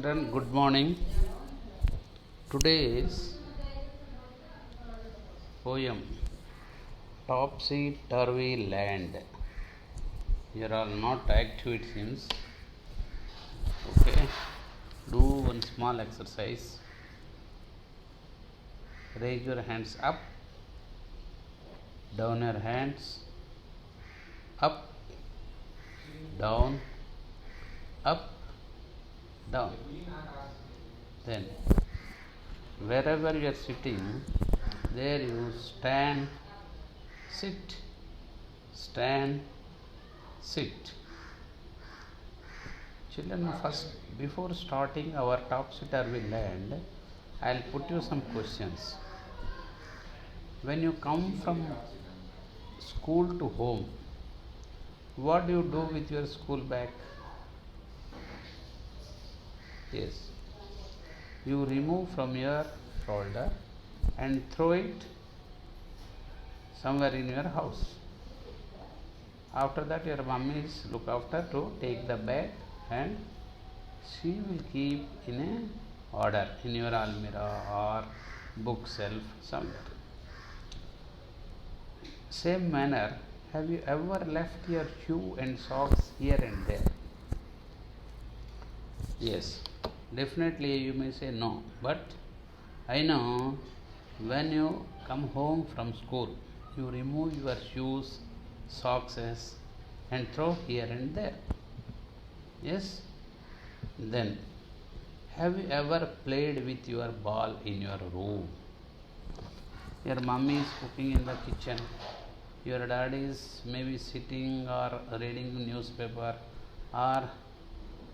Children, good morning. Today's poem Topsy Turvy Land. You are all not active, it seems. Okay, do one small exercise. Raise your hands up, down your hands, up, down, up, down. Then, wherever you are sitting, there you stand, sit, stand, sit. Children, first, before starting our topsy-turvy land, I'll put you some questions. When you come from school to home, what do you do with your school bag? Yes, you remove from your shoulder and throw it somewhere in your house. After that, your mummy is look after to take the bag and she will keep in a order in your almirah or bookshelf somewhere. Same manner, have you ever left your shoe and socks here and there? Yes, definitely you may say no, but I know when you come home from school, you remove your shoes, socks and throw here and there. Yes? Then, have you ever played with your ball in your room? Your mummy is cooking in the kitchen. Your daddy is maybe sitting or reading newspaper, or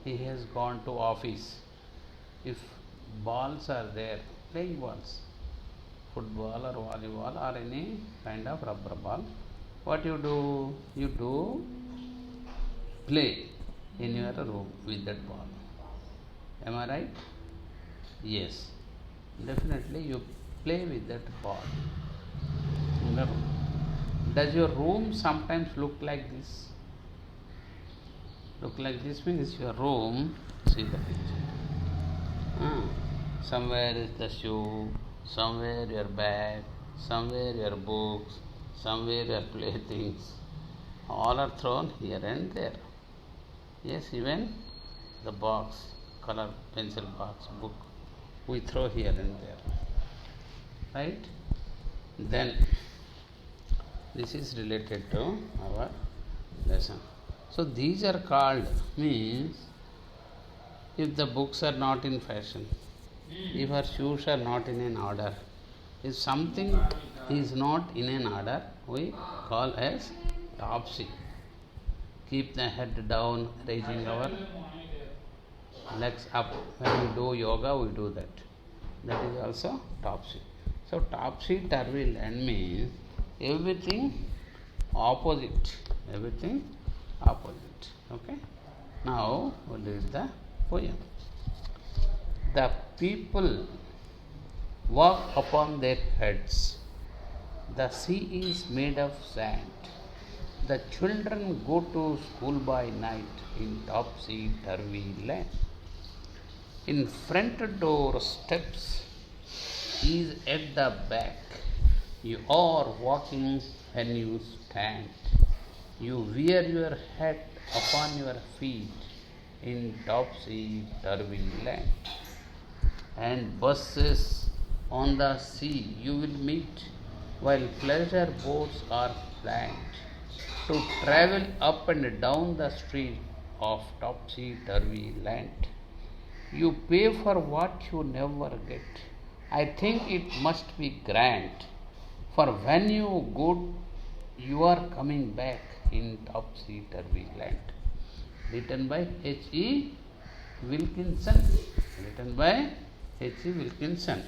he has gone to office. If balls are there, playing balls, football or volleyball or any kind of rubber ball, what you do? You do play in your room with that ball. Am I right? Yes, definitely you play with that ball in the room. Does your room sometimes look like this? Look like this means your room, see the picture. Somewhere is the shoe, somewhere your bag, somewhere your books, somewhere your playthings. All are thrown here and there. Yes, even the box, color pencil box, book, we throw here and there. Right? Then, this is related to our lesson. So, these are called, means, if the books are not in fashion, if our shoes are not in an order, if something is not in an order, we call as topsy. Keep the head down, raising our legs up. When we do yoga, we do that. That is also topsy. So, topsy-turvy land means everything opposite. Everything opposite. Okay? Now, we'll read the poem. The people walk upon their heads. The sea is made of sand. The children go to school by night in topsy-turvy land. In front door steps is at the back. You are walking when you stand. You wear your hat upon your feet in topsy-turvy land. And buses on the sea you will meet, while pleasure boats are planned to travel up and down the street of topsy-turvy land. You pay for what you never get. I think it must be grand, for when you go, you are coming back in topsy-turvy land. Written by H.E. Wilkinson. Written by H.E. Wilkinson.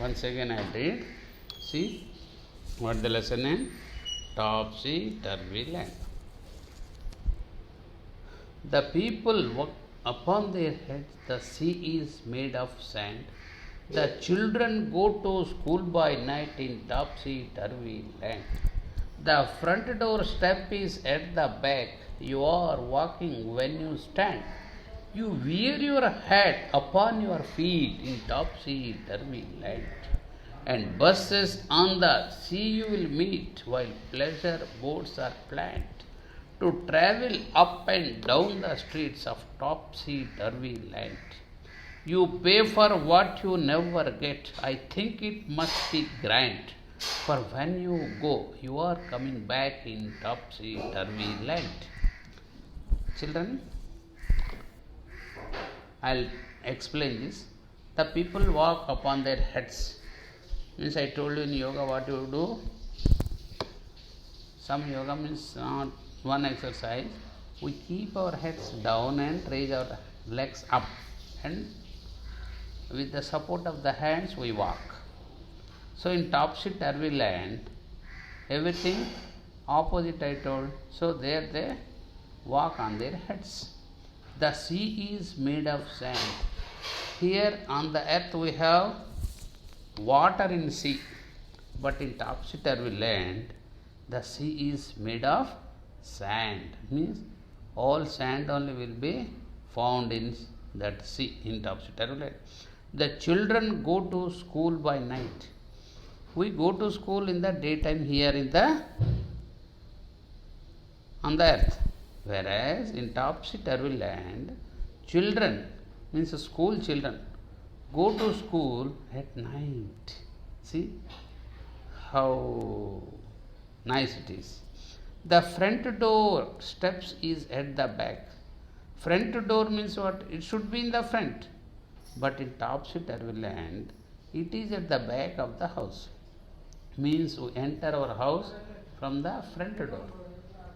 Once again I read. See what the lesson name? Topsy-turvy land. The people walk upon their heads. The sea is made of sand. The children go to school by night in topsy-turvy land. The front door step is at the back. You are walking when you stand. You wear your hat upon your feet in topsy-turvy land, and buses on the sea you will meet, while pleasure boats are planned to travel up and down the streets of topsy-turvy land. You pay for what you never get. I think it must be grand, for when you go, you are coming back in topsy-turvy land. Children, I'll explain this. The people walk upon their heads. Means I told you in yoga what you do. Some yoga means not one exercise. We keep our heads down and raise our legs up, and with the support of the hands we walk. So in topsy-turvy land, everything opposite I told. So there they walk on their heads. The sea is made of sand. Here on the earth we have water in sea, but in topsy-turvy land, the sea is made of sand. Means all sand only will be found in that sea in topsy-turvy land. The children go to school by night. We go to school in the daytime here in the on the earth. Whereas in topsy-turvy land, children, means school children, go to school at night. See how nice it is. The front door steps is at the back. Front door means what? It should be in the front. But in topsy-turvy land, it is at the back of the house. Means we enter our house from the front door.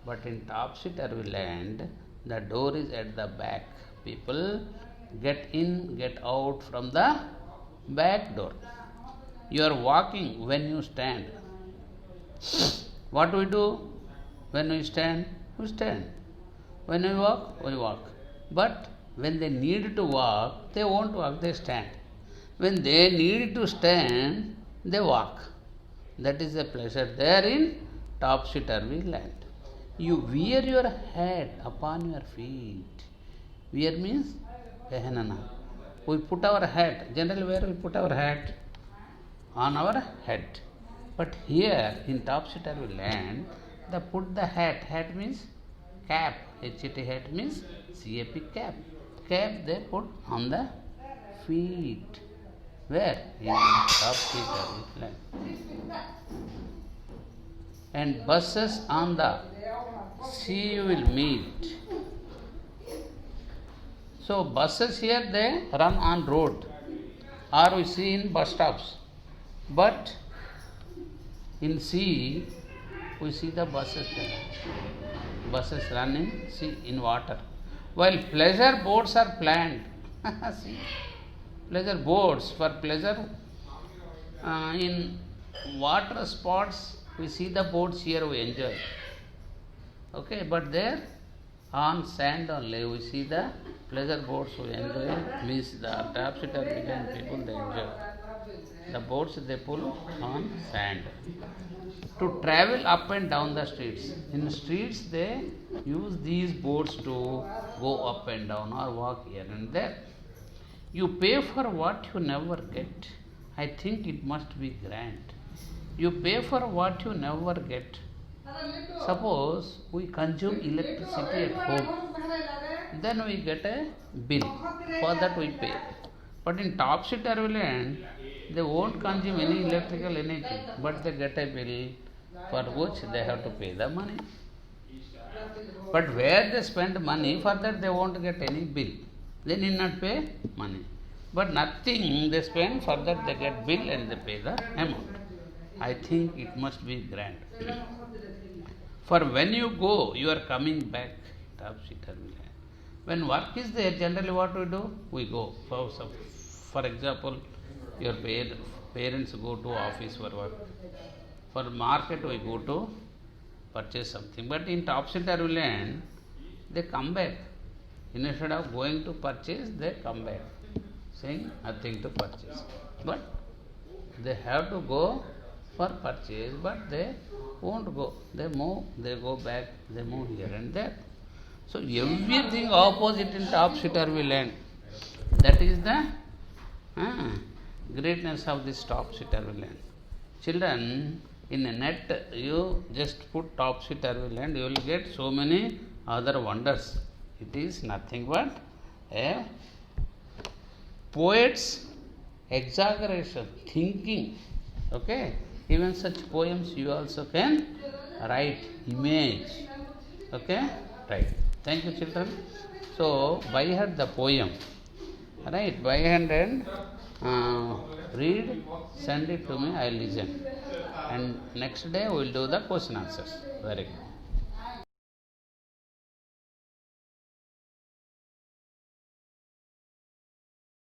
But in topsy-turvy land, the door is at the back. People get in, get out from the back door. You are walking when you stand. What we do when we stand? We stand. When we walk, we walk. But when they need to walk, they won't walk, they stand. When they need to stand, they walk. That is the pleasure there in topsy-turvy land. You wear your hat upon your feet. Wear means pehanana. We put our hat. Generally where we put our hat? On our head. But here in topsy-turvy land, they put the hat. Hat means cap. HT hat means CAP cap. Cap they put on the feet. Where? In topsy-turvy land. And buses on the sea you will meet. So buses here they run on road, or we see in bus stops. But in sea we see the buses there. Buses run in sea, in water. While pleasure boats are planned. See, pleasure boats for pleasure in water spots. We see the boats here, we enjoy. Okay, but there on sand only we see the pleasure boats we enjoy. Means the topsy-turvy land people they enjoy. The boats they pull on sand. To travel up and down the streets. In the streets they use these boats to go up and down or walk here and there. You pay for what you never get. I think it must be grand. You pay for what you never get. Suppose we consume electricity at home, then we get a bill. For that we pay. But in topsy-turvy land, they won't consume any electrical anything, but they get a bill for which they have to pay the money. But where they spend money, for that they won't get any bill. They need not pay money. But nothing they spend, for that they get bill and they pay the amount. I think it must be grand. For when you go, you are coming back. Topsy-turvy land. When work is there, generally what we do? We go. For example, your parents go to office for work. For market we go to purchase something. But in topsy-turvy land, they come back. Instead of going to purchase, they come back, saying nothing to purchase. But they have to go for purchase, but they won't go. They move, they go back, they move here and there. So everything opposite and topseater we learn. That is the greatness of this topseater we learn. Children, in a net you just put topseater we learn, you will get so many other wonders. It is nothing but a poet's exaggeration, thinking. Okay? Even such poems you also can write, image. Okay? Right. Thank you, children. So, by heart the poem. Right? By hand and read, send it to me, I will listen. And next day we will do the question answers. Very good.